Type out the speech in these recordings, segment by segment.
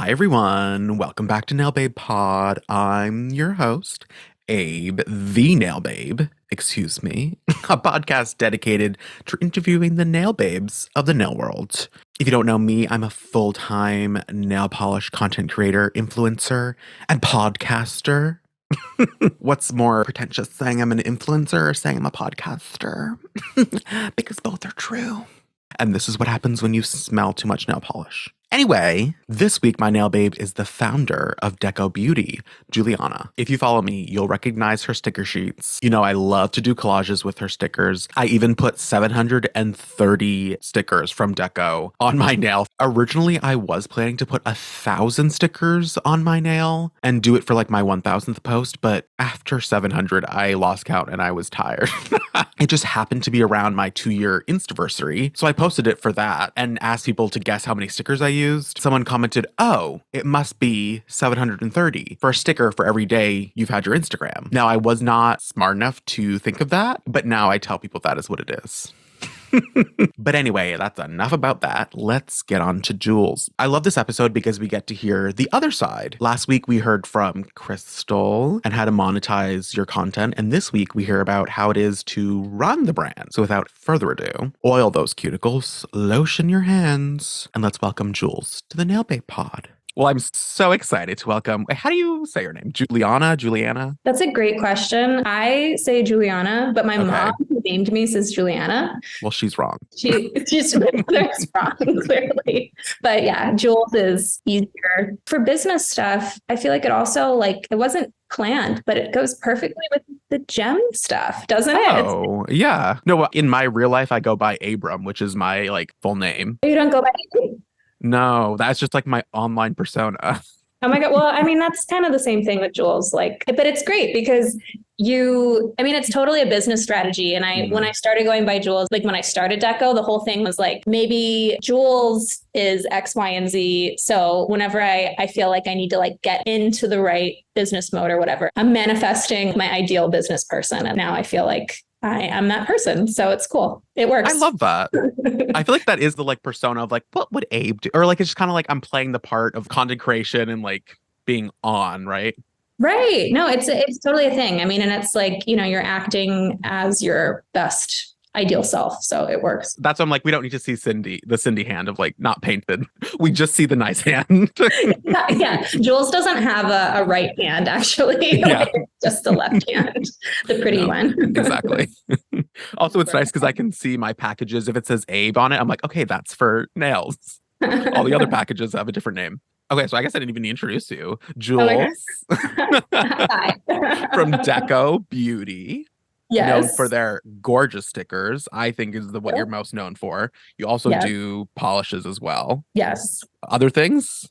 Hi, everyone. Welcome back to Nail Babe Pod. I'm your host, Abe, the Nail Babe, excuse me, a podcast dedicated to interviewing the nail babes of the nail world. If you don't know me, I'm a full-time nail polish content creator, influencer, and podcaster. What's more pretentious, saying I'm an influencer or saying I'm a podcaster? Because both are true. And this is what happens when you smell too much nail polish. Anyway, this week my nail babe is the founder of Deco Beauty, Julianna. If you follow me, you'll recognize her sticker sheets. You know, I love to do collages with her stickers. I even put 730 stickers from Deco on my nail. Originally, I was planning to put 1,000 stickers on my nail and do it for like my 1,000th post, but after 700, I lost count and I was tired. It just happened to be around my 2-year Instaversary, so I posted it for that and asked people to guess how many stickers I used. Someone commented, oh, it must be 730 for a sticker for every day you've had your Instagram. Now, I was not smart enough to think of that, but now I tell people that is what it is. But anyway, that's enough about that. Let's get on to Jules. I love this episode because we get to hear the other side. Last week, we heard from Crystal and how to monetize your content. And this week, we hear about how it is to run the brand. So without further ado, oil those cuticles, lotion your hands, and let's welcome Jules to the Nail Babe Pod. Well, I'm so excited to welcome, how do you say your name? Julianna? That's a great question. I say Juliana, but my mom who named me says Juliana. Well, she's wrong. She's wrong, clearly. But yeah, Jules is easier. For business stuff, I feel like it also, it wasn't planned, but it goes perfectly with the gem stuff, doesn't it? Oh, yeah. No, in my real life, I go by Abram, which is my full name. You don't go by No, that's just like my online persona. Oh my God. Well, I mean, that's kind of the same thing with Jules, but it's great because it's totally a business strategy. And when I started going by Jules, when I started Deco, the whole thing was maybe Jules is X, Y, and Z. So whenever I feel like I need to get into the right business mode or whatever, I'm manifesting my ideal business person. And now I feel like I am that person. So it's cool. It works. I love that. I feel like that is the persona of what would Abe do? Or it's just kind of I'm playing the part of content creation and being on, right? Right. No, it's totally a thing. I mean, and it's you're acting as your best ideal self. So it works. That's why I'm we don't need to see the Cindy hand of not painted. We just see the nice hand. Yeah. Jules doesn't have a right hand, actually. Yeah. Just the left hand, the pretty one. Exactly. Also, it's nice because I can see my packages. If it says Abe on it, I'm okay, that's for nails. All the other packages have a different name. Okay, so I guess I didn't even introduce you. Jules Hi. from Deco Beauty. Yes. Known for their gorgeous stickers, I think is what you're most known for. You also do polishes as well. Yes. Other things?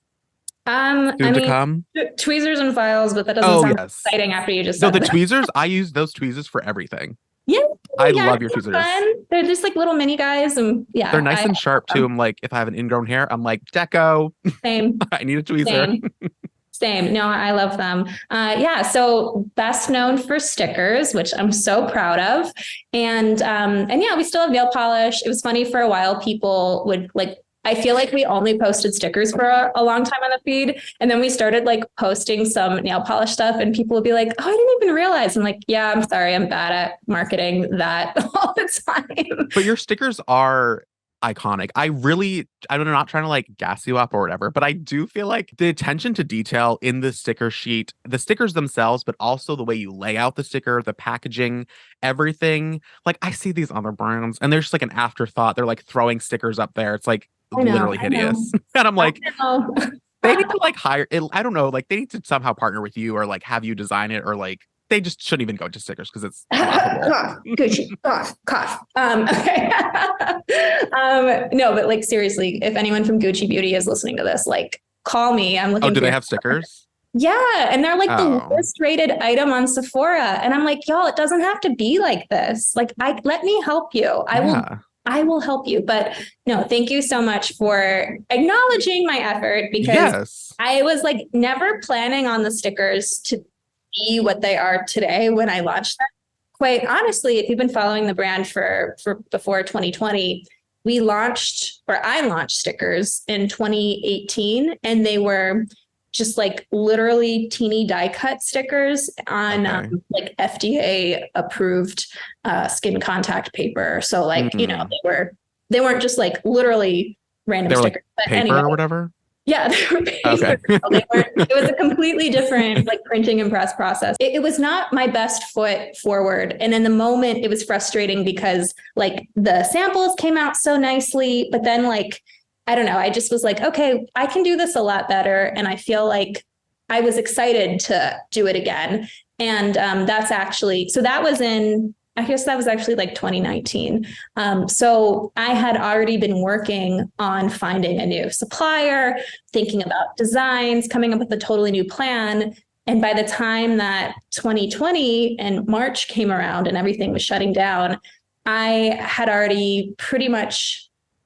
To come? Tweezers and files, but that doesn't sound exciting after you just said the tweezers, I use those tweezers for everything. Yeah. I love your tweezers. Fun. They're just little mini guys. And yeah. They're nice and sharp too. I'm if I have an ingrown hair, I'm Deco. Same. I need a tweezer. Same. No, I love them. So best known for stickers, which I'm so proud of. And yeah, we still have nail polish. It was funny for a while. People would I feel like we only posted stickers for a long time on the feed. And then we started posting some nail polish stuff and people would be like, oh, I didn't even realize. I'm yeah, I'm sorry. I'm bad at marketing that all the time. But your stickers are iconic. I'm not trying to gas you up or whatever, but I do feel the attention to detail in the sticker sheet, the stickers themselves, but also the way you lay out the sticker, the packaging, everything. I see these other brands and there's just an afterthought. They're throwing stickers up there. It's literally hideous. And I'm they need to hire it. I don't know, they need to somehow partner with you or have you design it or they just shouldn't even go to stickers because it's cough, Gucci, cough. Okay. No, but seriously, if anyone from Gucci Beauty is listening to this, call me. I'm looking. Oh, do they have stickers? Yeah, and they're the lowest rated item on Sephora, and I'm y'all, it doesn't have to be like this. Let me help you. I will help you. But no, thank you so much for acknowledging my effort because I was never planning on the stickers to be what they are today when I launched them. Quite honestly, if you've been following the brand for before 2020, we launched, or I launched stickers in 2018, and they were just like literally teeny die cut stickers on like FDA approved skin contact paper. So like, you know, they weren't just like literally random stickers. Like paper anyway, or whatever? Yeah, they were paper. Okay. It was a completely different like printing and press process. It was not my best foot forward. And in the moment, it was frustrating because like the samples came out so nicely, but then like, I don't know, I just was like, okay, I can do this a lot better. And I feel like I was excited to do it again. And that's actually, so that was in, I guess that was actually like 2019. So I had already been working on finding a new supplier, thinking about designs, coming up with a totally new plan. And by the time that 2020 and March came around and everything was shutting down, I had already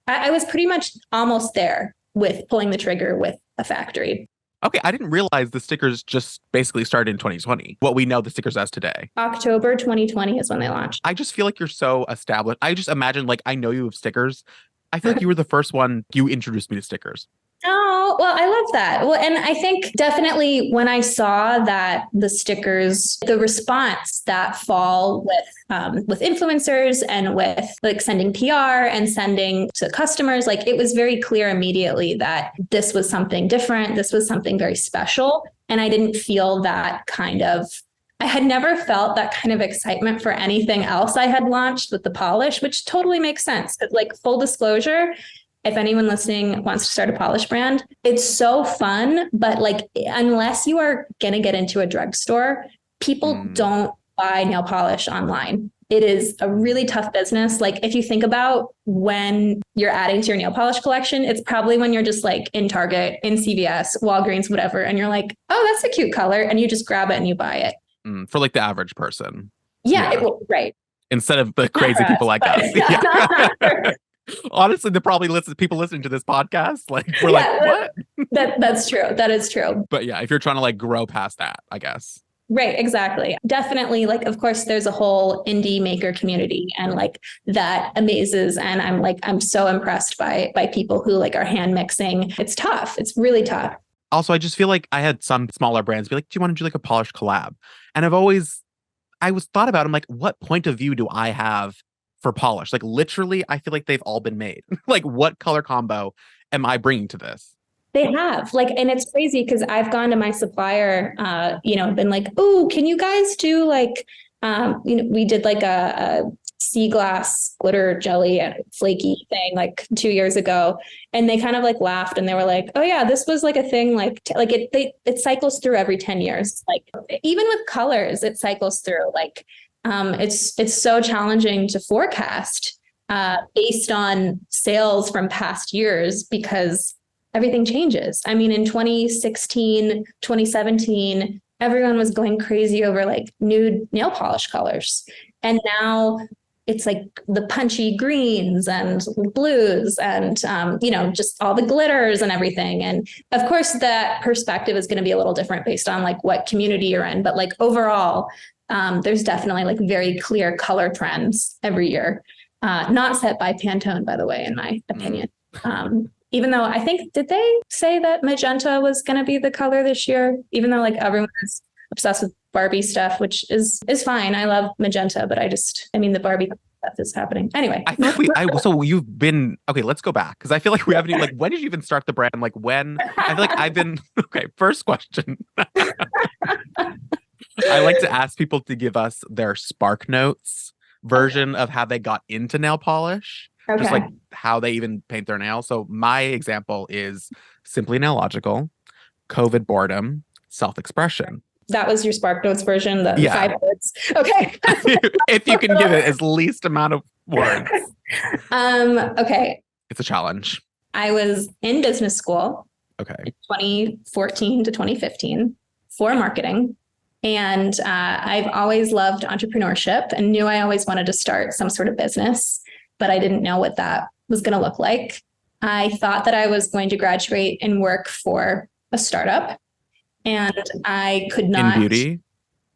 I was pretty much almost there with pulling the trigger with a factory. Okay, I didn't realize the stickers just basically started in 2020. What we know the stickers as today. October 2020 is when they launched. I just feel like you're so established. I just imagine like I know you have stickers. I feel like you were the first one, you introduced me to stickers. Oh, well, I love that. Well, and I think definitely when I saw that the stickers, the response that fall with influencers and with like sending PR and sending to customers, like it was very clear immediately that this was something different. This was something very special. And I didn't feel that I had never felt that kind of excitement for anything else I had launched with the polish, which totally makes sense. Like full disclosure, if anyone listening wants to start a polish brand, it's so fun. But like, unless you are going to get into a drugstore, people don't buy nail polish online. It is a really tough business. Like if you think about when you're adding to your nail polish collection, it's probably when you're just like in Target, in CVS, Walgreens, whatever. And you're like, oh, that's a cute color. And you just grab it and you buy it. For like the average person. Yeah. Right. Instead of the crazy people like us. Yeah. Honestly, people listening to this podcast, like we're like, what? That's true. That is true. But yeah, if you're trying to like grow past that, I guess. Right, exactly. Definitely. Like, of course, there's a whole indie maker community and like that amazes. And I'm so impressed by people who like are hand mixing. It's tough. It's really tough. Also, I just feel like I had some smaller brands be like, do you want to do like a polish collab? And I was thought about, I'm like, what point of view do I have for polish? Like literally, I feel like they've all been made. Like what color combo am I bringing to this? They have like, and it's crazy because I've gone to my supplier, been like, oh, can you guys do like, we did like a sea glass glitter jelly flaky thing like 2 years ago. And they kind of like laughed and they were like, oh yeah, this was like a thing, it cycles through every 10 years. Like even with colors, it cycles through like, it's so challenging to forecast based on sales from past years because everything changes. I mean, in 2016, 2017, everyone was going crazy over like nude nail polish colors. And now it's like the punchy greens and blues and, just all the glitters and everything. And of course, that perspective is going to be a little different based on like what community you're in. But like overall, there's definitely like very clear color trends every year, not set by Pantone, by the way, in my opinion. Even though I think, did they say that magenta was going to be the color this year? Even though like everyone is obsessed with Barbie stuff, which is fine. I love magenta, but the Barbie stuff is happening. Anyway. I feel like so you've been, okay, let's go back. Cause I feel like we haven't even like, when did you even start the brand? Like when, I feel like I've been, okay, first question. I like to ask people to give us their Spark Notes version of how they got into nail polish. Okay. Just like how they even paint their nails. So my example is simply nailogical, COVID boredom, self-expression. That was your Spark Notes version, the 5 words. Okay. If you can give it as least amount of words. Okay. It's a challenge. I was in business school. Okay. 2014 to 2015 for marketing. And I've always loved entrepreneurship and knew I always wanted to start some sort of business, but I didn't know what that was going to look like. I thought that I was going to graduate and work for a startup, and I could not. In beauty?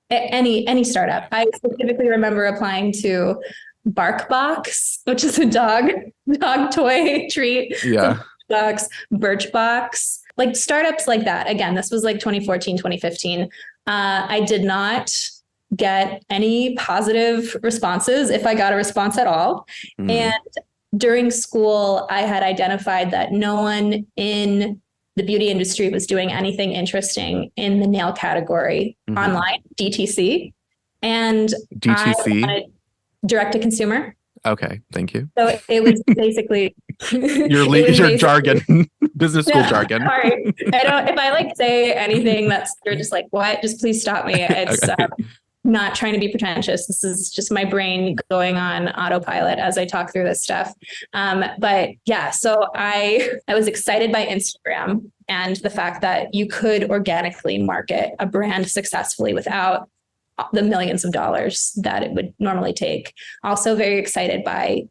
Any startup. I specifically remember applying to Bark Box, which is a dog toy treat. Yeah. Box, Birch Box, like startups like that. Again, this was like 2014, 2015. I did not get any positive responses, if I got a response at all. And during school, I had identified that no one in the beauty industry was doing anything interesting in the nail category online, DTC. And DTC? I wanted direct to consumer. Okay, thank you. So it was basically your jargon, business school jargon. Sorry, if I like say anything that's you're just like, what? Just please stop me. It's Okay. Not trying to be pretentious. This is just my brain going on autopilot as I talk through this stuff. But yeah, so I was excited by Instagram and the fact that you could organically market a brand successfully without the millions of dollars that it would normally take. Also very excited by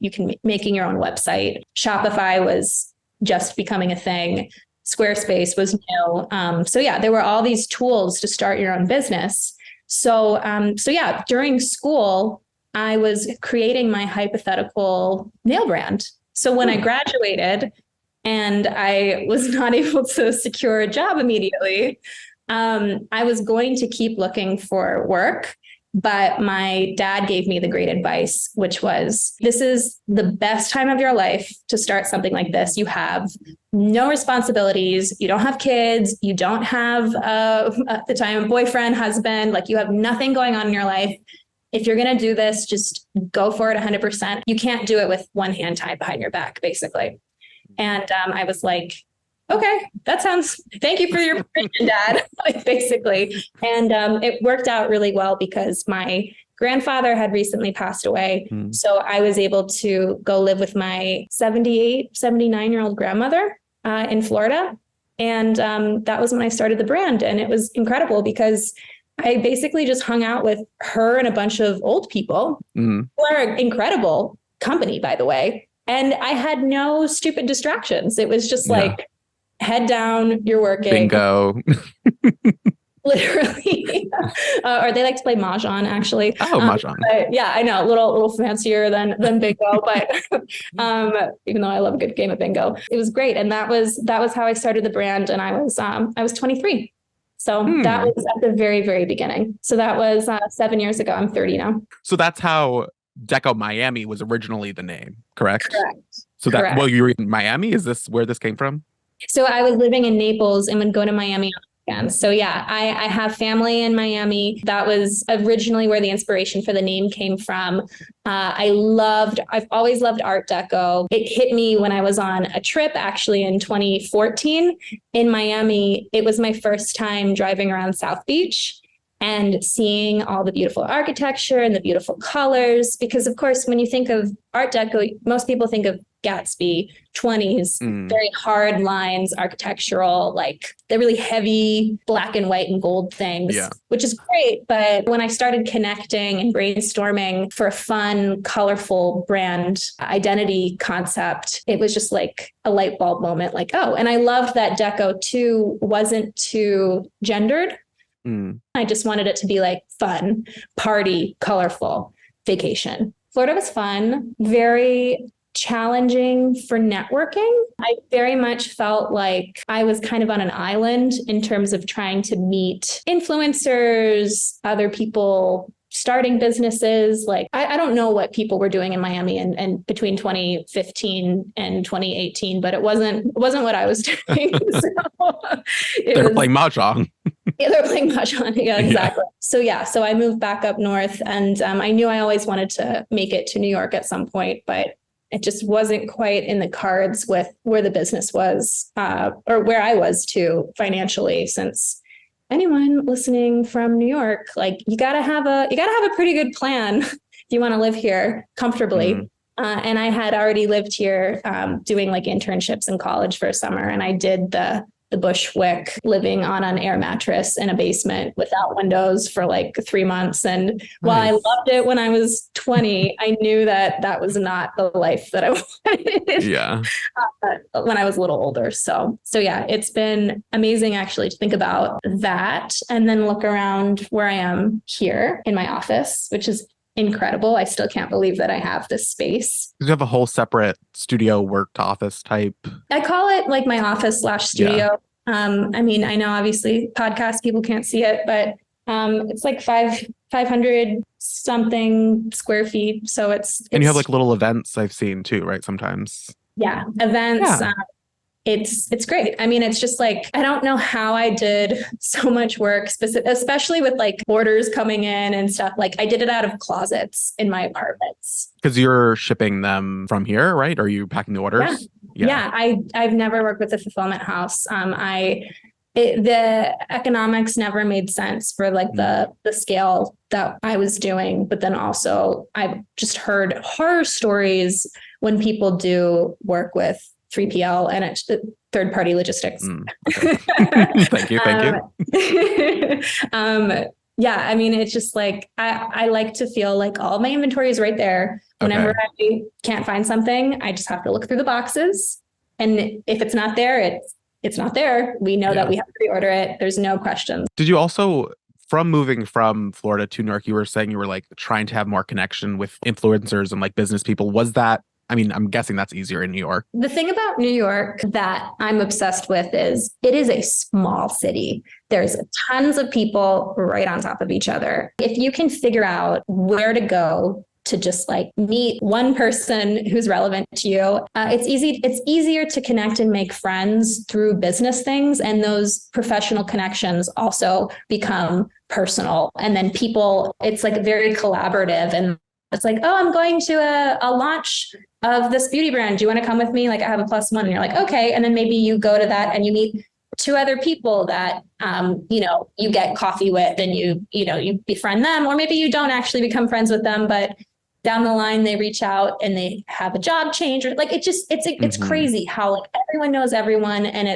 making your own website. Shopify was just becoming a thing. Squarespace was new. So yeah, there were all these tools to start your own business. So yeah, during school, I was creating my hypothetical nail brand. So when I graduated and I was not able to secure a job immediately, I was going to keep looking for work, but my dad gave me the great advice, which was, this is the best time of your life to start something like this. You have no responsibilities. You don't have kids. You don't have, at the time, a boyfriend, husband, like you have nothing going on in your life. If you're going to do this, just go for it 100%. You can't do it with one hand tied behind your back, basically. And I was like, okay, thank you for your permission, Dad, like basically. And it worked out really well because my grandfather had recently passed away. So I was able to go live with my 79-year-old grandmother in Florida. And that was when I started the brand. And it was incredible because I basically just hung out with her and a bunch of old people who are an incredible company, by the way. And I had no stupid distractions. It was just like, head down, you're working. Bingo. Literally. Or they like to play Mahjong, actually. Oh, Mahjong. Yeah, I know. A little fancier than bingo, but even though I love a good game of bingo, it was great. And that was how I started the brand. And I was 23. So that was at the very, very beginning. So that was 7 years ago. I'm 30 now. So that's how Deco Miami was originally the name, correct? Correct. So well, you were in Miami? Is this where this came from? So I was living in Naples and would go to Miami on weekends. So yeah, I have family in Miami. That was originally where the inspiration for the name came from. I've always loved Art Deco. It hit me when I was on a trip actually in 2014 in Miami. It was my first time driving around South Beach and seeing all the beautiful architecture and the beautiful colors. Because of course, when you think of Art Deco, most people think of Gatsby, 20s, very hard lines, architectural, like the really heavy black and white and gold things, which is great. But when I started connecting and brainstorming for a fun, colorful brand identity concept, it was just like a light bulb moment, like, oh, and I loved that Deco too wasn't too gendered. I just wanted it to be like fun, party, colorful, vacation. Florida was fun, very challenging for networking. I very much felt like I was kind of on an island in terms of trying to meet influencers, other people starting businesses. Like, I don't know what people were doing in Miami and between 2015 and 2018, but it wasn't what I was doing. They were playing Mahjong. Yeah, they're playing Mahjong. Yeah, exactly. So I moved back up north and I knew I always wanted to make it to New York at some point, but it just wasn't quite in the cards with where the business was or where I was too financially, since anyone listening from New York, like you gotta have a pretty good plan if you want to live here comfortably. And I had already lived here doing like internships in college for a summer, and I did the Bushwick, living on an air mattress in a basement without windows for like 3 months. And while I loved it when I was 20, I knew that was not the life that I wanted when I was a little older. So yeah, it's been amazing actually to think about that and then look around where I am here in my office, which is incredible. I still can't believe that I have this space. You have a whole separate studio worked office type. I call it like my office slash studio. I mean, I know obviously podcast people can't see it, but it's like 500 something square feet. So it's and you have like little events I've seen too, right? Sometimes. Yeah, events. Yeah. It's great. I mean, it's just like, I don't know how I did so much work, especially with like orders coming in and stuff. Like I did it out of closets in my apartments. Because you're shipping them from here, right? Or are you packing the orders? Yeah. I've never worked with a fulfillment house. The economics never made sense for like the scale that I was doing. But then also I've just heard horror stories when people do work with 3PL and it's third party logistics. Okay. Thank you. Yeah, I mean, it's just like, I like to feel like all my inventory is right there. Whenever I can't find something, I just have to look through the boxes. And if it's not there, it's not there. We know that we have to reorder it. There's no questions. Did you also, from moving from Florida to New York, you were saying you were like trying to have more connection with influencers and like business people. Was that, I mean, I'm guessing that's easier in New York. The thing about New York that I'm obsessed with is it is a small city. There's tons of people right on top of each other. If you can figure out where to go to just like meet one person who's relevant to you, it's easier to connect and make friends through business things. And those professional connections also become personal. And then people, it's like very collaborative. And it's like, oh, I'm going to a launch of this beauty brand. Do you want to come with me? Like I have a +1. And you're like, okay. And then maybe you go to that and you meet 2 other people that, you get coffee with and you befriend them, or maybe you don't actually become friends with them, but down the line, they reach out and they have a job change or like, it's crazy how like everyone knows everyone. And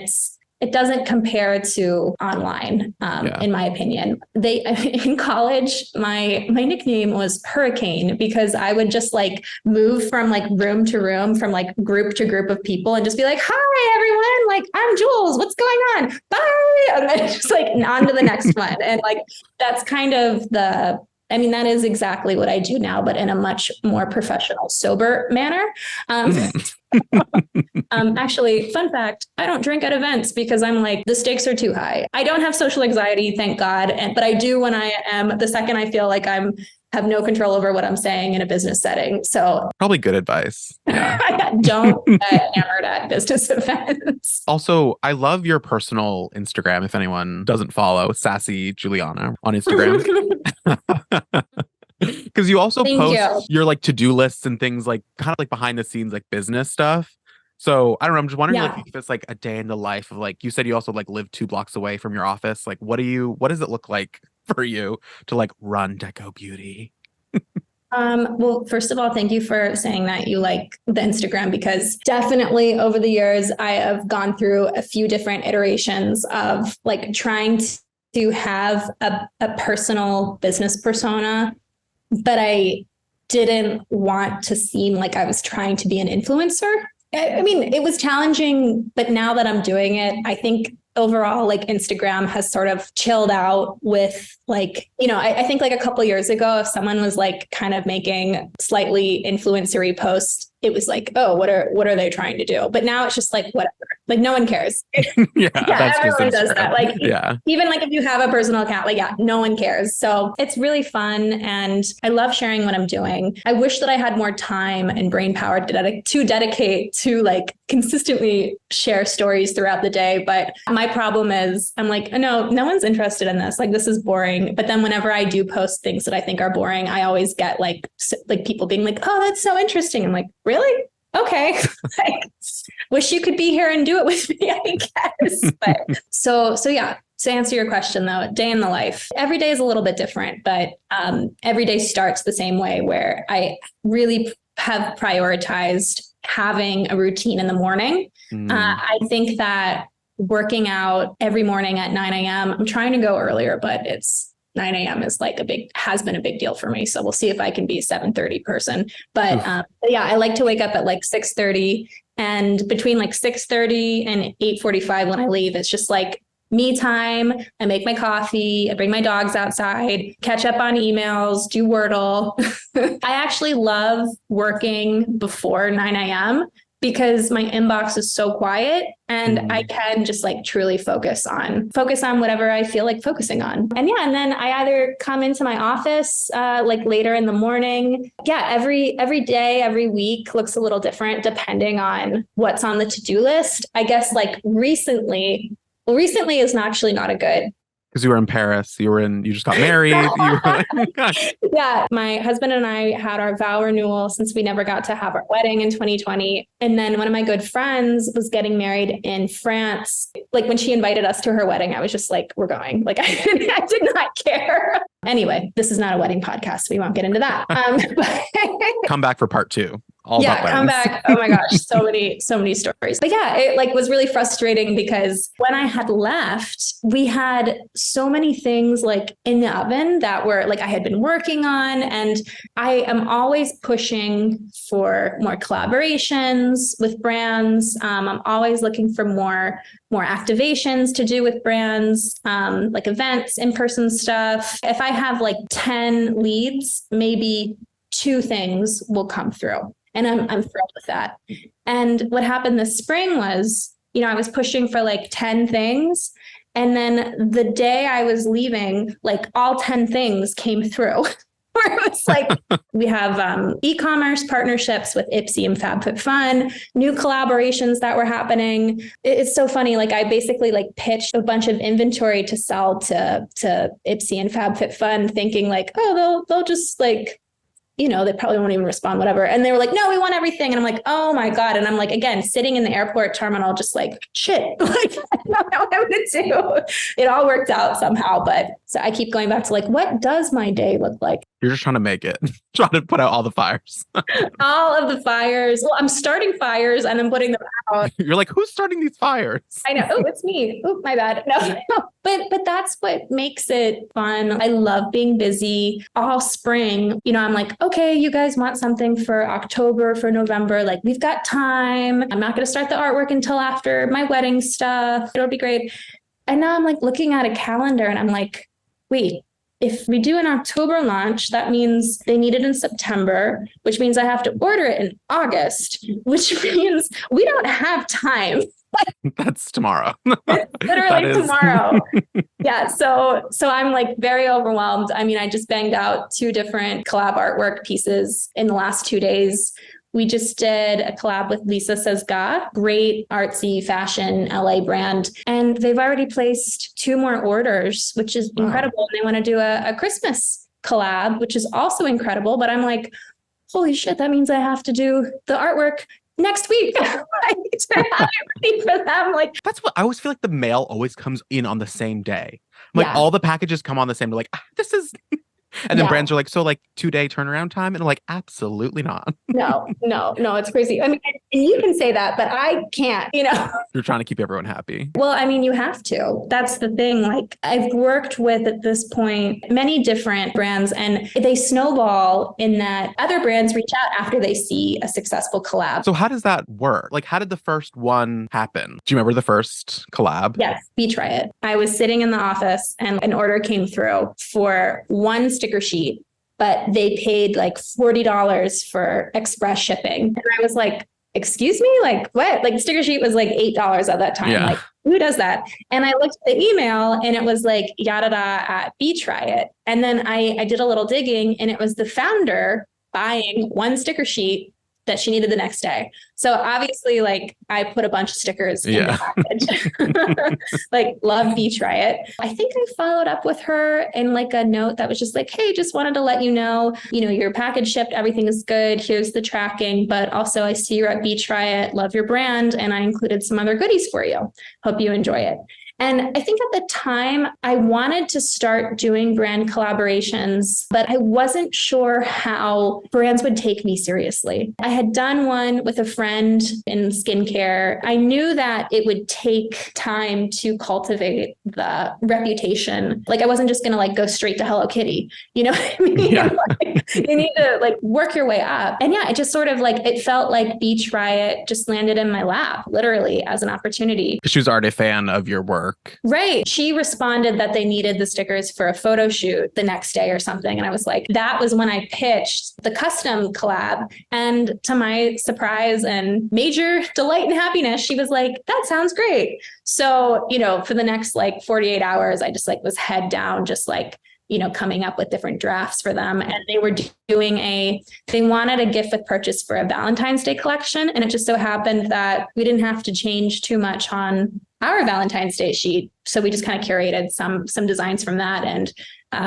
it doesn't compare to online, in my opinion. In college, my nickname was Hurricane because I would just like move from like room to room, from like group to group of people and just be like, hi, everyone. Like, I'm Jules. What's going on? Bye. And then just like on to the next one. And like, that's kind of that is exactly what I do now, but in a much more professional, sober manner. Actually, fun fact, I don't drink at events because I'm like, the stakes are too high. I don't have social anxiety, thank God. But I do when I am, the second I feel like have no control over what I'm saying in a business setting. So probably good advice. Yeah. Don't get hammered at business events. Also, I love your personal Instagram. If anyone doesn't follow, Sassy Julianna on Instagram. Because you also post your like to-do lists and things like kind of like behind the scenes, like business stuff. So I don't know. I'm just wondering like if it's like a day in the life of like, you said you also like live 2 blocks away from your office. Like, what does it look like for you to like run Deco Beauty? Well, first of all, thank you for saying that you like the Instagram, because definitely over the years, I have gone through a few different iterations of like trying to have a personal business persona, but I didn't want to seem like I was trying to be an influencer. I mean, it was challenging, but now that I'm doing it, I think overall, like Instagram has sort of chilled out with like, I think like a couple of years ago, if someone was like kind of making slightly influencery posts, it was like, oh, what are they trying to do? But now it's just like, whatever, like no one cares. Everyone does that. Like, even like if you have a personal account, like, no one cares. So it's really fun. And I love sharing what I'm doing. I wish that I had more time and brain power to dedicate to like consistently share stories throughout the day. But my problem is I'm like, no one's interested in this. Like, this is boring. But then whenever I do post things that I think are boring, I always get like people being like, oh, that's so interesting. I'm like, really? Okay. Like, wish you could be here and do it with me, I guess. But so yeah. To answer your question though, day in the life, every day is a little bit different, but every day starts the same way, where I really have prioritized having a routine in the morning. I think that working out every morning at 9 a.m., I'm trying to go earlier, but 9 a.m. is like has been a big deal for me. So we'll see if I can be a 7:30 person. But I like to wake up at like 6:30, and between like 6:30 and 8:45 when I leave, it's just like me time. I make my coffee. I bring my dogs outside, catch up on emails, do Wordle. I actually love working before 9 a.m. because my inbox is so quiet and I can just like truly focus on whatever I feel like focusing on. And yeah, and then I either come into my office like later in the morning. Yeah, every day, every week looks a little different depending on what's on the to-do list. I guess like recently is actually not a good. Because you were in Paris, you just got married. You were like, yeah, my husband and I had our vow renewal since we never got to have our wedding in 2020. And then one of my good friends was getting married in France. Like when she invited us to her wedding, I was just like, we're going. Like I did not care. Anyway, this is not a wedding podcast. We won't get into that. Come back for part 2. All yeah, about come weddings. back. Oh my gosh, so many stories. But yeah, it like was really frustrating because when I had left, we had so many things like in the oven that were like I had been working on, and I am always pushing for more collaborations with brands. I'm always looking for more activations to do with brands, like events, in-person stuff. If I have like 10 leads, maybe 2 things will come through. And I'm thrilled with that. And what happened this spring was, I was pushing for like 10 things. And then the day I was leaving, like all 10 things came through. Where it was like, we have e-commerce partnerships with Ipsy and FabFitFun, new collaborations that were happening. It's so funny. Like I basically like pitched a bunch of inventory to sell to Ipsy and FabFitFun thinking like, oh, they'll just like, they probably won't even respond, whatever. And they were like, no, we want everything. And I'm like, oh my God. And I'm like, again, sitting in the airport terminal, just like, shit, like, I don't know what I'm going to do. It all worked out somehow. But so I keep going back to like, what does my day look like? You're just trying to make it, trying to put out all the fires. All of the fires. Well, I'm starting fires and I'm putting them out. You're like, who's starting these fires? I know. Oh, it's me. Oh, my bad. No. But that's what makes it fun. I love being busy all spring. I'm like, okay, you guys want something for October, for November. Like we've got time. I'm not going to start the artwork until after my wedding stuff. It'll be great. And now I'm like looking at a calendar and I'm like, wait, if we do an October launch, that means they need it in September, which means I have to order it in August, which means we don't have time. That's tomorrow. Literally tomorrow. Yeah. So I'm like very overwhelmed. I mean, I just banged out 2 different collab artwork pieces in the last 2 days. We just did a collab with Lisa Says Ga, great artsy fashion LA brand. And they've already placed 2 more orders, which is incredible. And they want to do a Christmas collab, which is also incredible. But I'm like, holy shit, that means I have to do the artwork next week. I need to have it ready for them. Like that's what I always feel like the mail always comes in on the same day. Like all the packages come on the same day. Like this is, and then brands are like, so like 2-day turnaround time, and I'm like, absolutely not. No, it's crazy. I mean, and you can say that, but I can't. You're trying to keep everyone happy. Well, I mean, you have to. That's the thing. Like I've worked with at this point many different brands, and they snowball in that other brands reach out after they see a successful collab. So how does that work? Like, how did the first one happen? Do you remember the first collab? Yes, Be Try It. I was sitting in the office and an order came through for 1 sticker sheet, but they paid like $40 for express shipping. And I was like, excuse me? Like what? Like the sticker sheet was like $8 at that time. Yeah. Like who does that? And I looked at the email and it was like yada at Be Try It. And then I did a little digging and it was the founder buying 1 sticker sheet that she needed the next day. So obviously, like I put a bunch of stickers in the package. Like love Be Try It. I think I followed up with her in like a note that was just like, hey, just wanted to let you know, your package shipped, everything is good. Here's the tracking, but also I see you're at Be Try It, love your brand, and I included some other goodies for you. Hope you enjoy it. And I think at the time I wanted to start doing brand collaborations, but I wasn't sure how brands would take me seriously. I had done one with a friend in skincare. I knew that it would take time to cultivate the reputation. Like I wasn't just going to like go straight to Hello Kitty. You know what I mean? Yeah. Like, you need to like work your way up. And yeah, it just sort of like, it felt like Be Try It just landed in my lap, literally as an opportunity. She was already a fan of your work. work. Right. She responded that they needed the stickers for a photo shoot the next day or something. And I was like, that was when I pitched the custom collab. And to my surprise and major delight and happiness, she was like, that sounds great. So, for the next like 48 hours, I just like was head down, just like, coming up with different drafts for them. And they were they wanted a gift with purchase for a Valentine's Day collection. And it just so happened that we didn't have to change too much on our Valentine's Day sheet. So we just kind of curated some designs from that and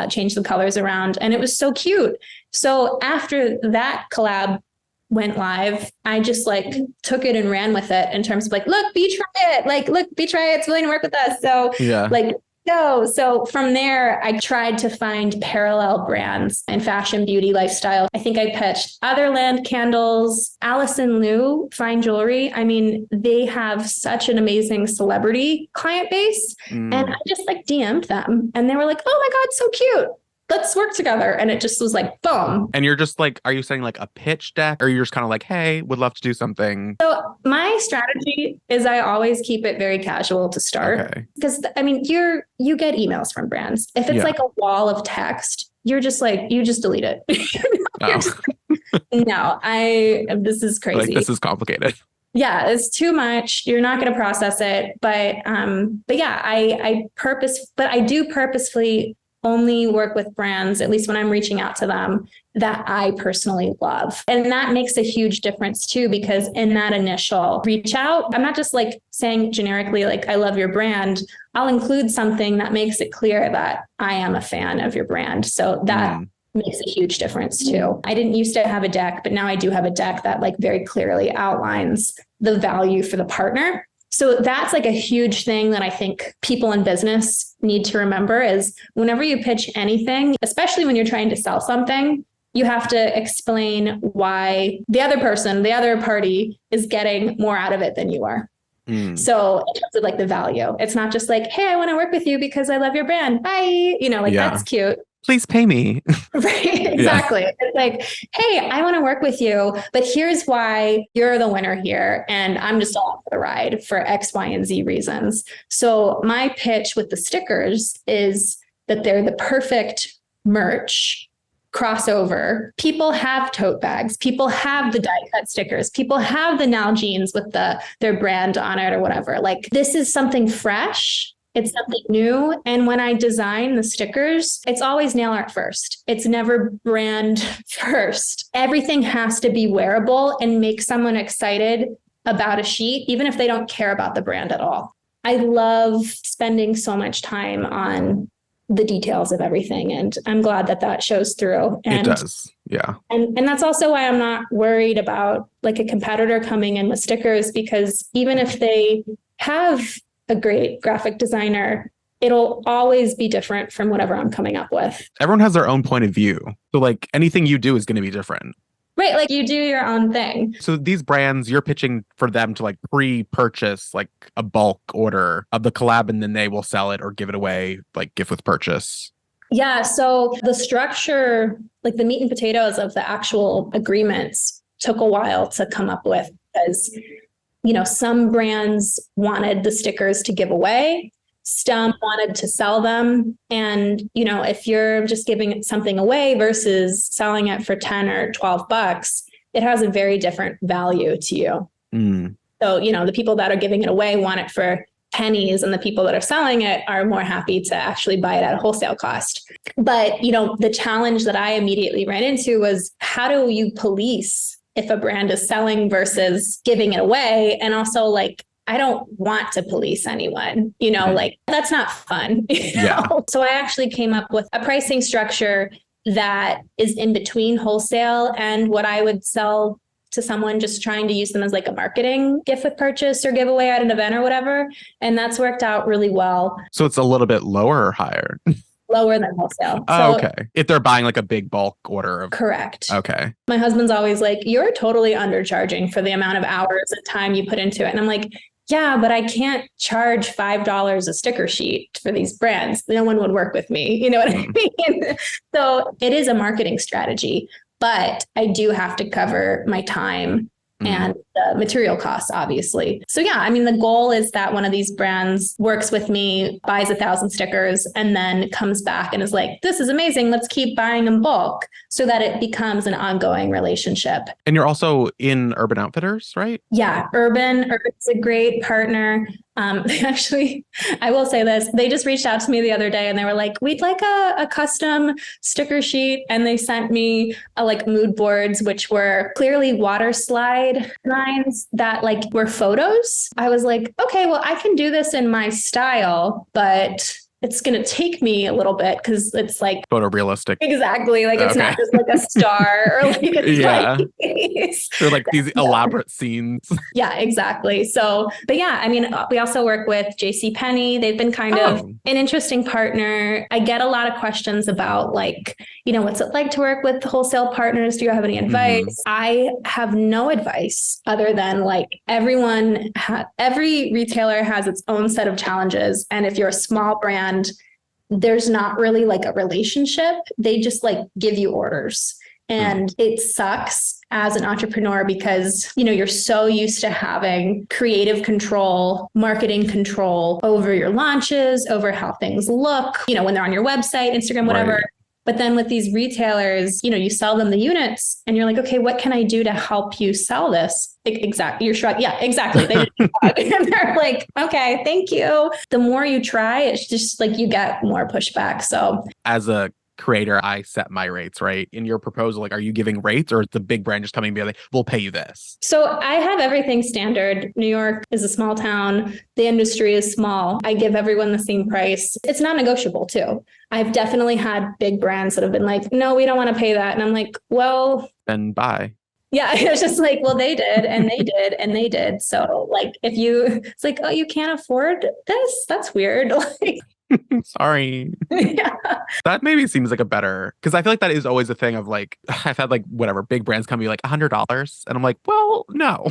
changed the colors around. And it was so cute. So after that collab went live, I just like took it and ran with it in terms of like, look, be try it. Like, look, be try it's willing to work with us. So like, so from there, I tried to find parallel brands in fashion, beauty, lifestyle. I think I pitched Otherland Candles, Allison Liu Fine Jewelry. I mean, they have such an amazing celebrity client base. And I just like DM'd them and they were like, oh my God, so cute. Let's work together. And it just was like, boom. And you're just like, are you saying like a pitch deck or you're just kind of like, hey, would love to do something? So my strategy is I always keep it very casual to start because I mean, you get emails from brands. If it's like a wall of text, you're just like, you just delete it. This is crazy. Like, this is complicated. Yeah, it's too much. You're not going to process it. But yeah, I do purposefully only work with brands, at least when I'm reaching out to them, that I personally love. And that makes a huge difference too, because in that initial reach out, I'm not just like saying generically, like, I love your brand. I'll include something that makes it clear that I am a fan of your brand. So that makes a huge difference too. I didn't used to have a deck, but now I do have a deck that like very clearly outlines the value for the partner. So that's like a huge thing that I think people in business need to remember is whenever you pitch anything, especially when you're trying to sell something, you have to explain why the other person, the other party is getting more out of it than you are. So in terms of like the value, it's not just like, hey, I want to work with you because I love your brand. Bye. That's cute. Please pay me. Right. Exactly. It's like, hey, I want to work with you, but here's why you're the winner here. And I'm just along for the ride for X, Y, and Z reasons. So my pitch with the stickers is that they're the perfect merch crossover. People have tote bags. People have the die cut stickers. People have the Nalgene's with their brand on it or whatever. Like, this is something fresh. It's something new. And when I design the stickers, it's always nail art first. It's never brand first. Everything has to be wearable and make someone excited about a sheet, even if they don't care about the brand at all. I love spending so much time on the details of everything. And I'm glad that shows through. And, it does. Yeah. And that's also why I'm not worried about like a competitor coming in with stickers, because even if they have a great graphic designer, it'll always be different from whatever I'm coming up with. Everyone has their own point of view. So like anything you do is going to be different. Right. Like you do your own thing. So these brands, you're pitching for them to like pre-purchase like a bulk order of the collab and then they will sell it or give it away, like gift with purchase. Yeah. So the structure, like the meat and potatoes of the actual agreements took a while to come up with because some brands wanted the stickers to give away. Some wanted to sell them. And, if you're just giving something away versus selling it for 10 or 12 bucks, it has a very different value to you. So, the people that are giving it away want it for pennies and the people that are selling it are more happy to actually buy it at a wholesale cost. But, the challenge that I immediately ran into was how do you police if a brand is selling versus giving it away? And also like, I don't want to police anyone, like that's not fun. So I actually came up with a pricing structure that is in between wholesale and what I would sell to someone just trying to use them as like a marketing gift with purchase or giveaway at an event or whatever. And that's worked out really well. So it's a little bit lower or higher? Lower than wholesale. Oh, okay. If they're buying like a big bulk order of. Correct. Okay. My husband's always like, you're totally undercharging for the amount of hours and time you put into it. And I'm like, yeah, but I can't charge $5 a sticker sheet for these brands. No one would work with me. You know what I mean? So it is a marketing strategy, but I do have to cover my time and the material costs, obviously. So yeah, I mean, the goal is that one of these brands works with me, buys 1,000 stickers, and then comes back and is like, this is amazing. Let's keep buying in bulk so that it becomes an ongoing relationship. And you're also in Urban Outfitters, right? Yeah, Urban's a great partner. Actually, I will say this. They just reached out to me the other day and they were like, we'd like a custom sticker sheet. And they sent me like mood boards, which were clearly water slide lines that like were photos. I was like, okay, well, I can do this in my style, but it's going to take me a little bit because it's like photorealistic. Exactly. Like it's not just like a star or like a or like these elaborate scenes. Yeah, exactly. So, but yeah, I mean, we also work with JCPenny. They've been kind of an interesting partner. I get a lot of questions about like, what's it like to work with wholesale partners? Do you have any advice? I have no advice other than like every retailer has its own set of challenges. And if you're a small brand, there's not really like a relationship. They just like give you orders. And it sucks as an entrepreneur because, you're so used to having creative control, marketing control over your launches, over how things look, when they're on your website, Instagram, whatever. Right. But then with these retailers, you sell them the units and you're like, okay, what can I do to help you sell this? Exactly. You're shrugging. Yeah, exactly. They and they're like, okay, thank you. The more you try, it's just like you get more pushback. So as a creator, I set my rates, right? In your proposal, like, are you giving rates or is the big brand just coming and be like, we'll pay you this? So I have everything standard. New York is a small town. The industry is small. I give everyone the same price. It's not negotiable too. I've definitely had big brands that have been like, no, we don't want to pay that. And I'm like, well, then bye. Yeah, it's just like, well, they did and they did and they did. So like, it's like, oh, you can't afford this? That's weird. Like, sorry. Yeah. That maybe seems like a better, because I feel like that is always a thing of like, I've had like whatever big brands come to me like $100 and I'm like, well, no.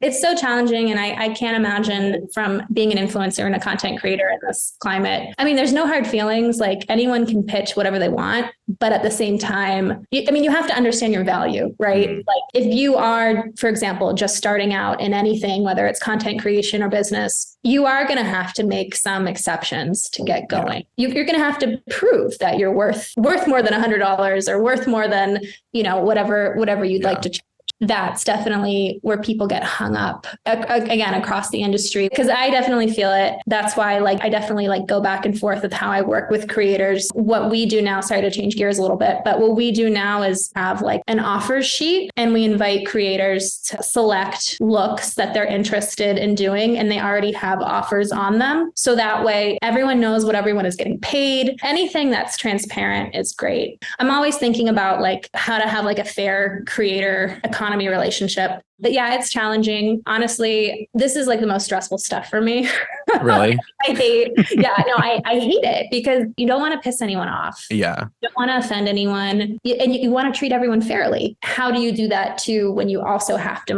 It's so challenging. And I can't imagine from being an influencer and a content creator in this climate. I mean, there's no hard feelings. Like anyone can pitch whatever they want. But at the same time, you have to understand your value, right? Like if you are, for example, just starting out in anything, whether it's content creation or business, you are going to have to make some exceptions to get going. Yeah. You're going to have to prove that you're worth more than $100 or worth more than, whatever you'd like to charge. That's definitely where people get hung up again across the industry, because I definitely feel it. That's why I definitely go back and forth with how I work with creators. What we do now, sorry to change gears a little bit, but what we do now is have an offers sheet and we invite creators to select looks that they're interested in doing and they already have offers on them. So that way everyone knows what everyone is getting paid. Anything that's transparent is great. I'm always thinking about how to have a fair creator economy relationship. But yeah, it's challenging. Honestly, this is the most stressful stuff for me. Really? I hate it because you don't want to piss anyone off. Yeah. You don't want to offend anyone and you want to treat everyone fairly. How do you do that too when you also have to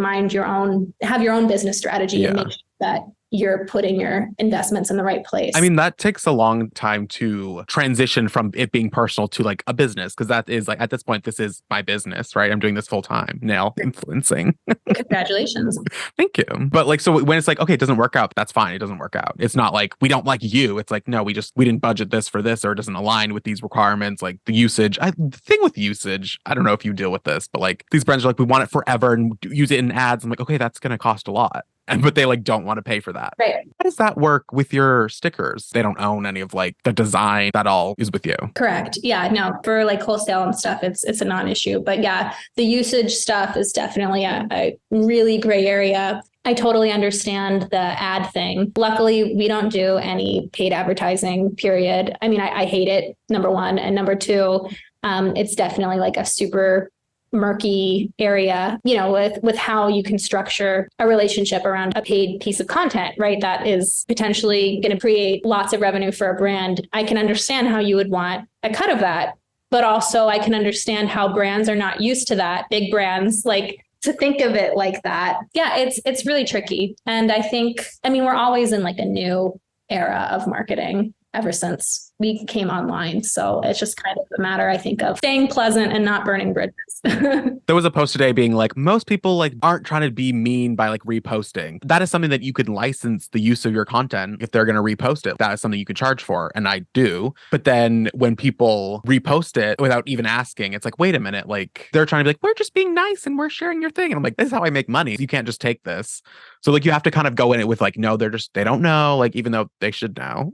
have your own business strategy and make sure that you're putting your investments in the right place? I mean, that takes a long time to transition from it being personal to a business, because that is at this point, this is my business, right? I'm doing this full time now, influencing. Congratulations. Thank you. But so when it's okay, it doesn't work out, that's fine. It doesn't work out. It's not we don't like you. It's no, we didn't budget this for this, or it doesn't align with these requirements, the usage. The thing with usage, I don't know if you deal with this, but these brands are we want it forever and use it in ads. I'm okay, that's going to cost a lot. But they don't want to pay for that. Right. How does that work with your stickers? They don't own any of the design. That all is with you. Correct. Yeah, no, for wholesale and stuff, it's a non-issue. But yeah, the usage stuff is definitely a really gray area. I totally understand the ad thing. Luckily, we don't do any paid advertising, period. I mean, I hate it, number one. And number two, it's definitely a super murky area, with how you can structure a relationship around a paid piece of content, right? That is potentially going to create lots of revenue for a brand. I can understand how you would want a cut of that, but also I can understand how brands are not used to that. Big brands to think of it like that. Yeah, it's really tricky. And I think, we're always in a new era of marketing. ever since we came online. So it's just kind of a matter, I think, of staying pleasant and not burning bridges. There was a post today being like, most people like aren't trying to be mean by like reposting. That is something that you can license the use of your content if they're going to repost it. That is something you can charge for. And I do. But then when people repost it without even asking, it's like, wait a minute, like they're trying to be like, we're just being nice and we're sharing your thing. And I'm like, this is how I make money. You can't just take this. So like you have to kind of go in it with like, no, they don't know, like even though they should know.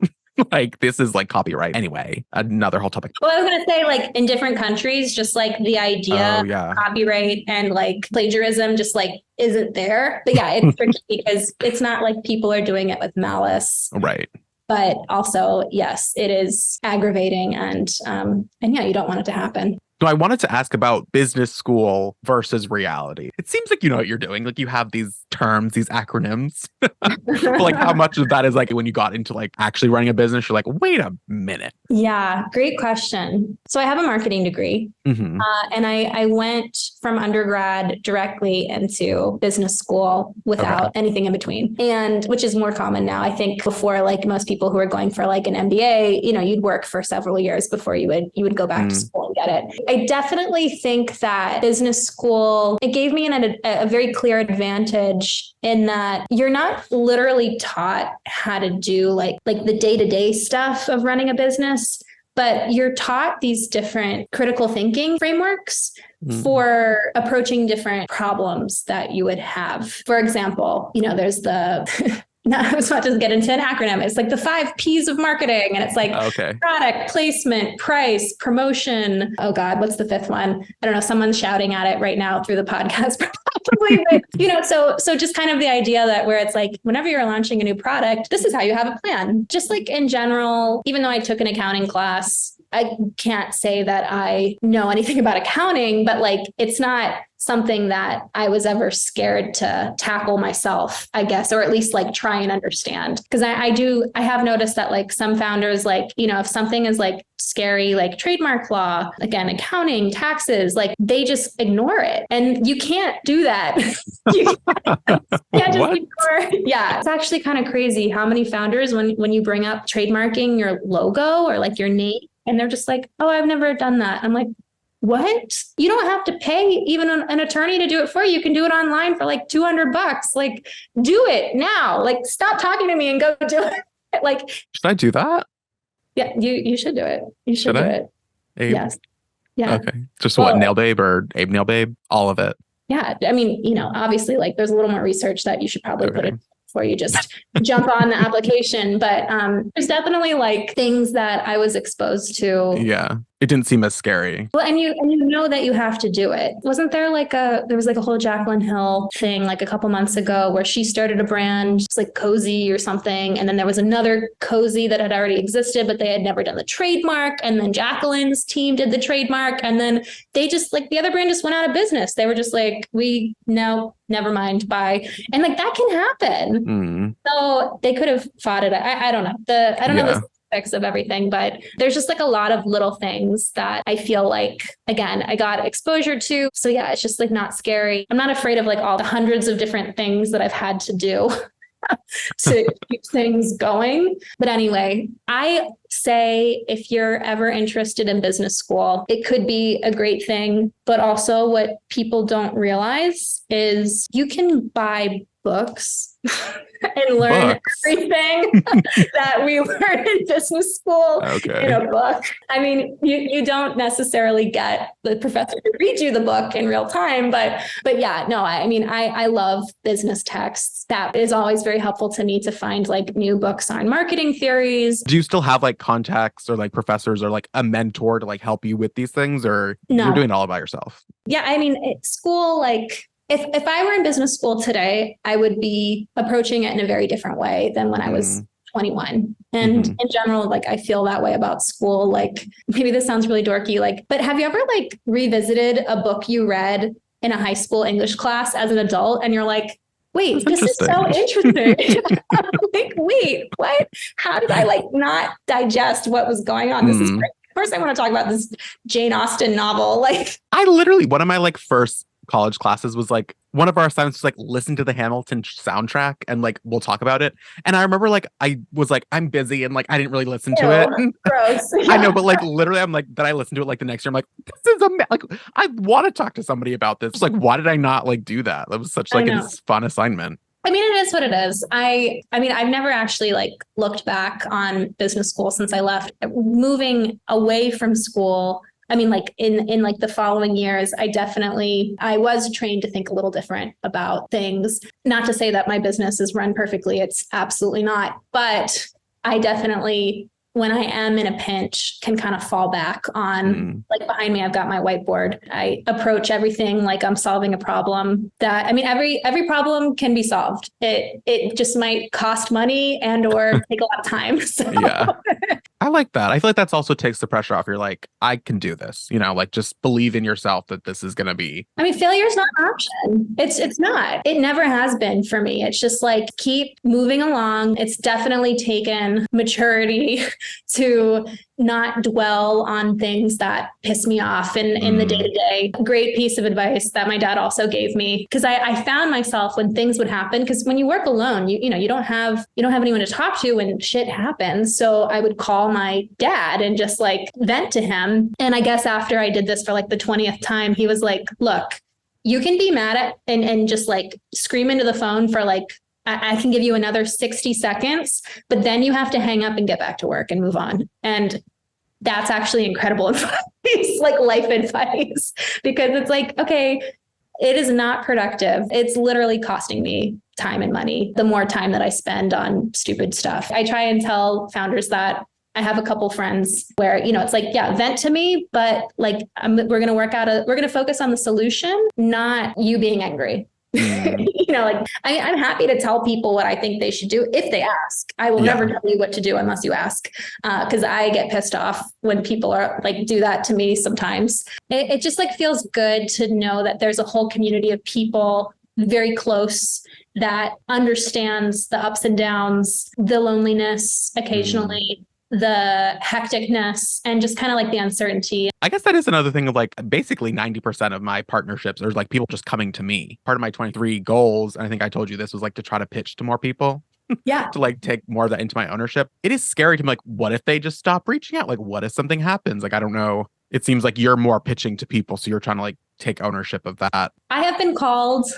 Like this is like copyright anyway, another whole topic. Well, I was gonna say, like in different countries, just like the idea of copyright and like plagiarism just like isn't there. But yeah, it's tricky because it's not like people are doing it with malice. Right. But also, yes, it is aggravating and yeah, you don't want it to happen. So I wanted to ask about business school versus reality. It seems like you know what you're doing. Like you have these terms, these acronyms. But like how much of that is like when you got into like actually running a business, you're like, wait a minute. Yeah, great question. So I have a marketing degree and I went from undergrad directly into business school without anything in between. And which is more common now. I think before, like most people who are going for like an MBA, you know, you'd work for several years before you would go back to school and get it. I definitely think that business school, it gave me a very clear advantage in that you're not literally taught how to do like the day-to-day stuff of running a business, but you're taught these different critical thinking frameworks for approaching different problems that you would have. For example, you know, there's the not as much as get into an acronym. It's like the 5 P's of marketing. And it's like product, placement, price, promotion. Oh God, what's the 5th one? I don't know. Someone's shouting at it right now through the podcast probably. But, you know, so just kind of the idea that where it's like, whenever you're launching a new product, this is how you have a plan. Just like in general, even though I took an accounting class, I can't say that I know anything about accounting, but like, it's not something that I was ever scared to tackle myself, I guess, or at least like try and understand. Because I have noticed that like some founders, like, you know, if something is like scary, like trademark law, again, accounting, taxes, like they just ignore it. And you can't do that. You can't just ignore. Yeah. It's actually kind of crazy how many founders, when you bring up trademarking your logo or like your name, and they're just like, oh, I've never done that. I'm like, what? You don't have to pay even an attorney to do it for you. You can do it online for like $200. Like, do it now. Like, stop talking to me and go do it. Like, should I do that? Yeah, you should do it. You should do it. Abe? Yes. Yeah. Okay. Just what, Nail Babe or Abe Nail Babe? All of it. Yeah. I mean, you know, obviously, like, there's a little more research that you should probably put in before you just jump on the application. But there's definitely like things that I was exposed to. Yeah. It didn't seem as scary. Well, and you know that you have to do it. Wasn't there like there was like a whole Jaclyn Hill thing like a couple months ago where she started a brand, it's like Cozy or something. And then there was another Cozy that had already existed, but they had never done the trademark. And then Jaclyn's team did the trademark. And then they just like the other brand just went out of business. They were just like, never mind, bye. And like that can happen. So they could have fought it. I don't know. I don't know the specifics of everything, but there's just like a lot of little things that I feel like, again, I got exposure to. So yeah, it's just like not scary. I'm not afraid of like all the hundreds of different things that I've had to do to keep things going. But anyway, I say if you're ever interested in business school, it could be a great thing. But also what people don't realize is you can buy books and learn everything that we learn in business school in a book. I mean, you don't necessarily get the professor to read you the book in real time, but yeah, no, I mean, I love business texts. That is always very helpful to me to find like new books on marketing theories. Do you still have like contacts or like professors or like a mentor to like help you with these things, or you're doing it all by yourself? Yeah, I mean, school, like, if I were in business school today, I would be approaching it in a very different way than when I was 21. And in general, like I feel that way about school. Like maybe this sounds really dorky, like, but have you ever like revisited a book you read in a high school English class as an adult and you're like, wait, this is so interesting. Like, wait, what? How did I like not digest what was going on? This is great. Of course, I want to talk about this Jane Austen novel. Like, I literally, one of my like first college classes was like one of our assignments was like listen to the Hamilton soundtrack and like we'll talk about it. And I remember like I was like I'm busy and like I didn't really listen to it. Ew, gross. I know, but like literally I'm like then I listened to it like the next year. I'm like this is like I want to talk to somebody about this. Like why did I not like do that? That was such like a fun assignment. I mean, it is what it is. I mean, I've never actually like looked back on business school since I left. Moving away from school, I mean, like in like the following years, I was trained to think a little different about things. Not to say that my business is run perfectly. It's absolutely not. But I definitely, when I am in a pinch, can kind of fall back on like behind me, I've got my whiteboard. I approach everything like I'm solving a problem that, I mean, every problem can be solved. It just might cost money and or take a lot of time. So. Yeah. I like that. I feel like that's also takes the pressure off. You're like, I can do this, you know, like just believe in yourself that this is going to be. I mean, failure is not an option. It's not. It never has been for me. It's just like keep moving along. It's definitely taken maturity to not dwell on things that piss me off in the day-to-day. Great piece of advice that my dad also gave me, because I found myself when things would happen, because when you work alone, you know, you don't have anyone to talk to when shit happens. So I would call my dad and just like vent to him. And I guess after I did this for like the 20th time, he was like, look, you can be mad at and just like scream into the phone for like, I can give you another 60 seconds, but then you have to hang up and get back to work and move on. And that's actually incredible advice, like life advice, because it's like, okay, it is not productive. It's literally costing me time and money, the more time that I spend on stupid stuff. I try and tell founders that. I have a couple friends where, you know, it's like, yeah, vent to me, but like, we're going to focus on the solution, not you being angry. You know, like I'm happy to tell people what I think they should do if they ask. I will never tell you what to do unless you ask, because I get pissed off when people are like do that to me sometimes. It just like feels good to know that there's a whole community of people very close that understands the ups and downs, the loneliness occasionally. The hecticness and just kind of like the uncertainty. I guess that is another thing of like basically 90% of my partnerships are like people just coming to me. Part of my 23 goals, and I think I told you this, was like to try to pitch to more people. Yeah. To like take more of that into my ownership. It is scary to me, like, what if they just stop reaching out? Like, what if something happens? Like, I don't know. It seems like you're more pitching to people, so you're trying to like take ownership of that. I have been called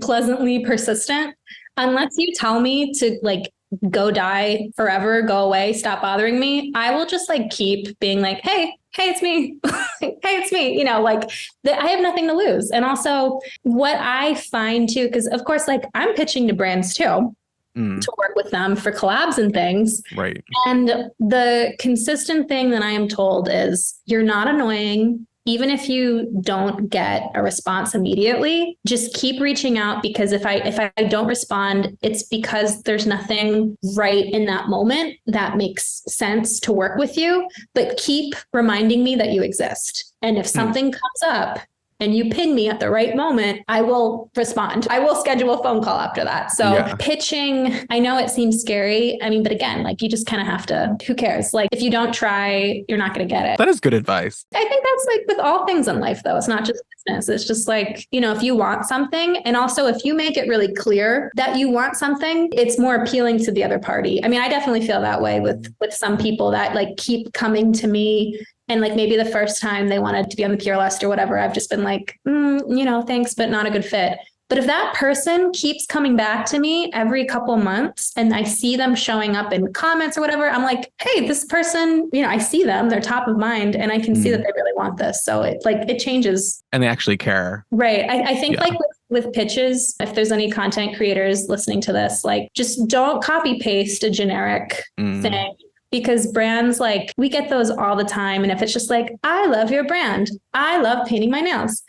pleasantly persistent. Unless you tell me to like go die forever, go away, stop bothering me, I will just like keep being like, hey, it's me. Hey, it's me. You know, like I have nothing to lose. And also what I find too, because of course, like I'm pitching to brands too. To work with them for collabs and things. Right. And the consistent thing that I am told is you're not annoying. Even if you don't get a response immediately, just keep reaching out, because if I don't respond, it's because there's nothing right in that moment that makes sense to work with you. But keep reminding me that you exist. And if something comes up and you ping me at the right moment, I will respond. I will schedule a phone call after that. So pitching, I know it seems scary. I mean, but again, like you just kind of have to, who cares? Like if you don't try, you're not going to get it. That is good advice. I think that's like with all things in life though. It's not just business. It's just like, you know, if you want something, and also if you make it really clear that you want something, it's more appealing to the other party. I mean, I definitely feel that way with some people that like keep coming to me. And like maybe the first time they wanted to be on the PR list or whatever, I've just been like, you know, thanks, but not a good fit. But if that person keeps coming back to me every couple months and I see them showing up in comments or whatever, I'm like, hey, this person, you know, I see them, they're top of mind and I can see that they really want this. So it changes. And they actually care. Right. I think like with pitches, if there's any content creators listening to this, like just don't copy paste a generic thing. Because brands, like we get those all the time. And if it's just like, I love your brand, I love painting my nails,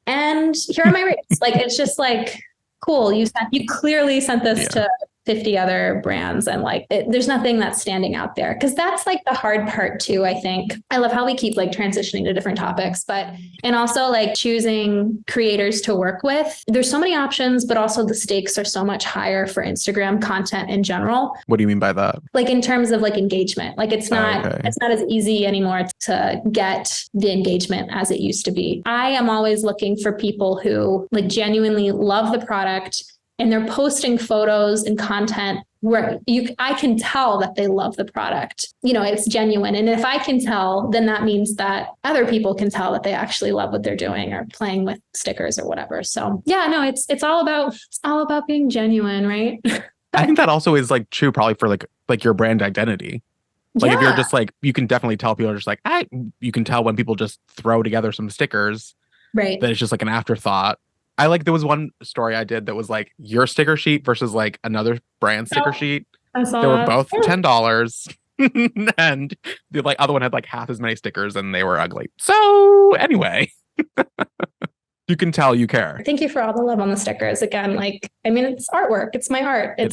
and here are my rates. Like, it's just like, cool. You clearly sent this to 50 other brands, and like there's nothing that's standing out there, because that's like the hard part too. I think I love how we keep like transitioning to different topics, but and also like choosing creators to work with. There's so many options, but also the stakes are so much higher for Instagram content in general. What do you mean by that? Like in terms of like engagement, like it's not as easy anymore to get the engagement as it used to be. I am always looking for people who like genuinely love the product, and they're posting photos and content where I can tell that they love the product. You know, it's genuine. And if I can tell, then that means that other people can tell that they actually love what they're doing or playing with stickers or whatever. So yeah, no, it's all about being genuine, right? I think that also is like true probably for like your brand identity. Like if you're just like, you can definitely tell people are just like, you can tell when people just throw together some stickers, right? That it's just like an afterthought. I like, there was one story I did that was like your sticker sheet versus like another brand sticker sheet. I saw they were that. both $10. And the like other one had like half as many stickers and they were ugly. So anyway, you can tell you care. Thank you for all the love on the stickers. Again, like, I mean, it's artwork. It's my art. It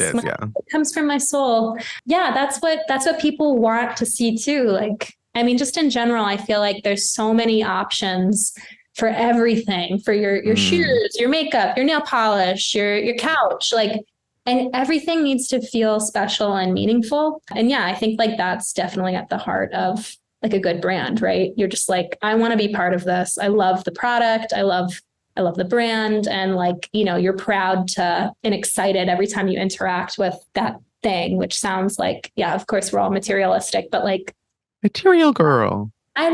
comes from my soul. Yeah, that's what people want to see too. Like, I mean, just in general, I feel like there's so many options for everything, for your shoes, your makeup, your nail polish, your couch, like, and everything needs to feel special and meaningful. And yeah, I think like that's definitely at the heart of like a good brand, right? You're just like, I want to be part of this. I love the product. I love the brand. And like, you know, you're proud to and excited every time you interact with that thing, which sounds like, yeah, of course we're all materialistic, but like material girl. I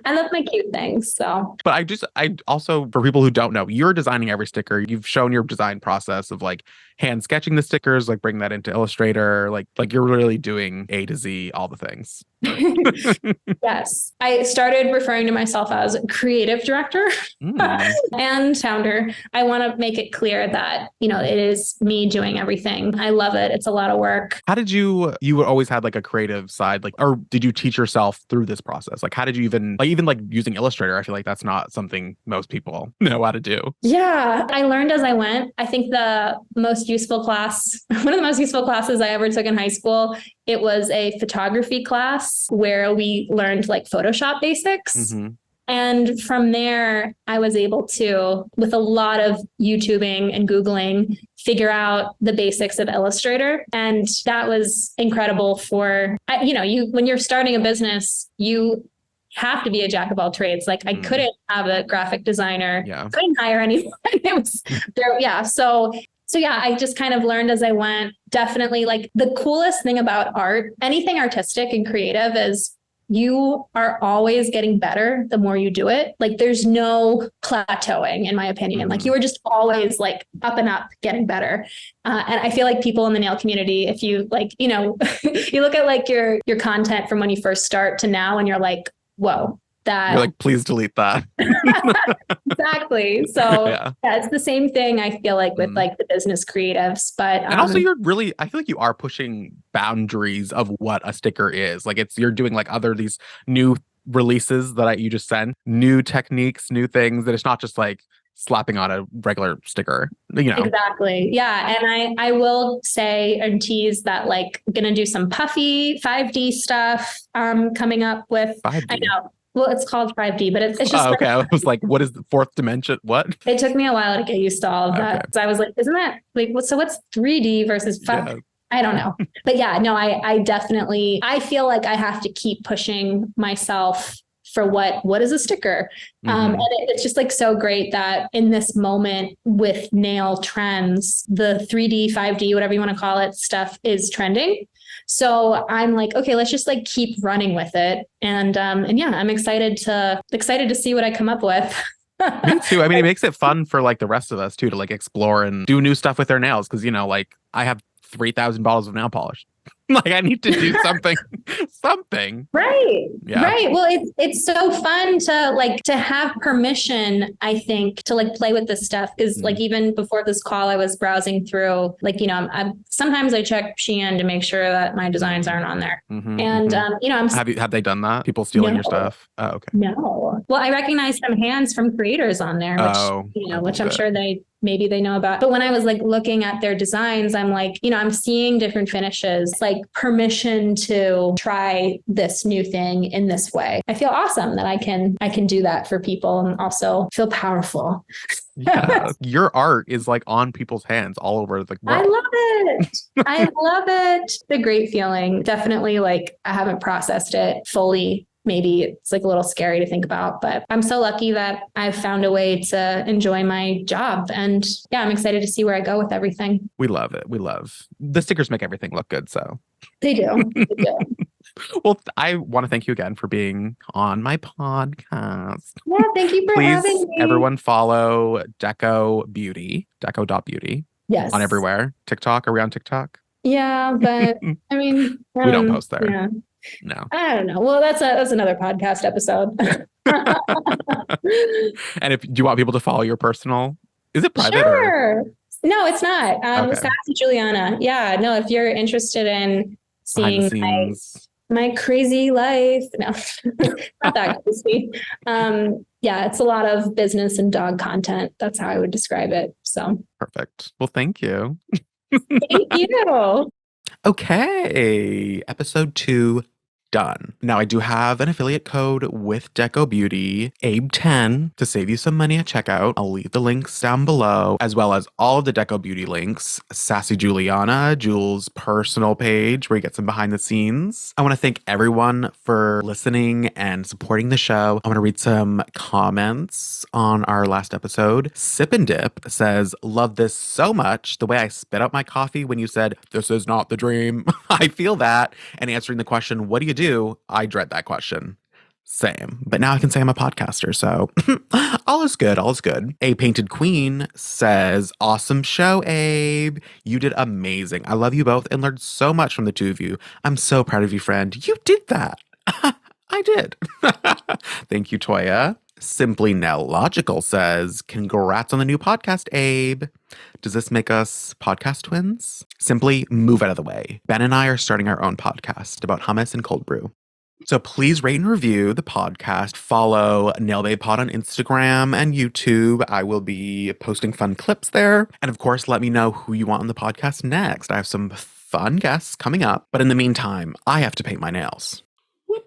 love my cute things. So, but I also, for people who don't know, you're designing every sticker. You've shown your design process of like hand sketching the stickers, like bring that into Illustrator, like you're really doing A to Z, all the things. Yes. I started referring to myself as creative director and founder. I want to make it clear that, you know, it is me doing everything. I love it. It's a lot of work. How did you always had like a creative side, like, or did you teach yourself through this process? Like, how did you even like using Illustrator? I feel like that's not something most people know how to do. Yeah, I learned as I went. I think the most useful class, one of the most useful classes I ever took in high school, it was a photography class where we learned like Photoshop basics. Mm-hmm. And from there, I was able to, with a lot of YouTubing and Googling, figure out the basics of Illustrator. And that was incredible for, you know, when you're starting a business, you have to be a jack of all trades. Like I couldn't have a graphic designer, couldn't hire anyone. It was there. Yeah. So yeah, I just kind of learned as I went. Definitely like the coolest thing about art, anything artistic and creative, is you are always getting better the more you do it. Like there's no plateauing, in my opinion. Like you are just always like up and up, getting better. And I feel like people in the nail community, if you like, you know, you look at like your content from when you first start to now, and you're like, whoa. You're like, please delete that. Exactly. So yeah, it's the same thing I feel like with like the business creatives, but and also I feel like you are pushing boundaries of what a sticker is. Like you're doing like these new releases that you just send, new techniques, new things, that it's not just like slapping on a regular sticker, you know. Exactly. Yeah. And I will say and tease that like I'm gonna do some puffy 5D stuff coming up with 5D. I know. Well, it's called 5D, but it's just okay. I was like, what is the fourth dimension? What? It took me a while to get used to all of that. Okay. So I was like, isn't that like, so what's 3D versus 5? Yeah. I don't know. But yeah, no, I definitely, I feel like I have to keep pushing myself for what is a sticker. And it's just like so great that in this moment with nail trends, the 3D, 5D, whatever you want to call it, stuff is trending. So I'm like, okay, let's just like keep running with it. And yeah, I'm excited to see what I come up with. Me too. I mean, it makes it fun for like the rest of us too, to like explore and do new stuff with their nails. Cause you know, like I have 3,000 bottles of nail polish. Like I need to do something, something. Right. Yeah. Right. Well, it's so fun to have permission, I think, to like play with this stuff. Because like even before this call, I was browsing through like, I'm sometimes I check Shein to make sure that my designs aren't on there. And have they done that? People stealing your no, stuff? Oh, okay. no. Well, I recognize some hands from creators on there, which I which I'm believe sure maybe they know about. But when I was like looking at their designs, I'm like, I'm seeing different finishes, like permission to try this new thing in this way. I feel awesome that I can do that for people and also feel powerful. Yeah, your art is like on people's hands all over the I world. love it. I love it. It's a great feeling. Definitely like I haven't processed it fully. Maybe it's like a little scary to think about, but I'm so lucky that I've found a way to enjoy my job. And yeah, I'm excited to see where I go with everything. We love it. We love the stickers make everything look good. So they do. They do. Well, I want to thank you again for being on my podcast. Yeah, thank you for having me. Everyone follow Deco Beauty, deco.beauty. Yes. On everywhere. TikTok. Are we on TikTok? Yeah, but I mean, we don't post there. Yeah. No. I don't know. Well, that's another podcast episode. And do you want people to follow your personal? Is it private? Sure. Or? No, it's not. Okay. Sassy Julianna. Yeah. No, if you're interested in seeing my crazy life, no, not that crazy. Yeah, it's a lot of business and dog content. That's how I would describe it. So perfect. Well, thank you. Thank you. Okay. Episode 2 done. Now I do have an affiliate code with Deco Beauty, ABE10, to save you some money at checkout. I'll leave the links down below, as well as all of the Deco Beauty links. Sassy Juliana, Jules' personal page, where you get some behind the scenes. I want to thank everyone for listening and supporting the show. I want to read some comments on our last episode. Sip and Dip says, love this so much. The way I spit out my coffee when you said, this is not the dream. I feel that. And answering the question, what do you do? I dread that question. Same. But now I can say I'm a podcaster, so all is good. All is good. A Painted Queen says, awesome show, Abe. You did amazing. I love you both and learned so much from the two of you. I'm so proud of you, friend. You did that. I did. Thank you, Toya. Simply Nell Logical says, congrats on the new podcast, Abe. Does this make us podcast twins? Simply move out of the way. Ben and I are starting our own podcast about hummus and cold brew. So please rate and review the podcast. Follow Nail Babe Pod on Instagram and YouTube. I will be posting fun clips there. And of course, let me know who you want on the podcast next. I have some fun guests coming up. But in the meantime, I have to paint my nails.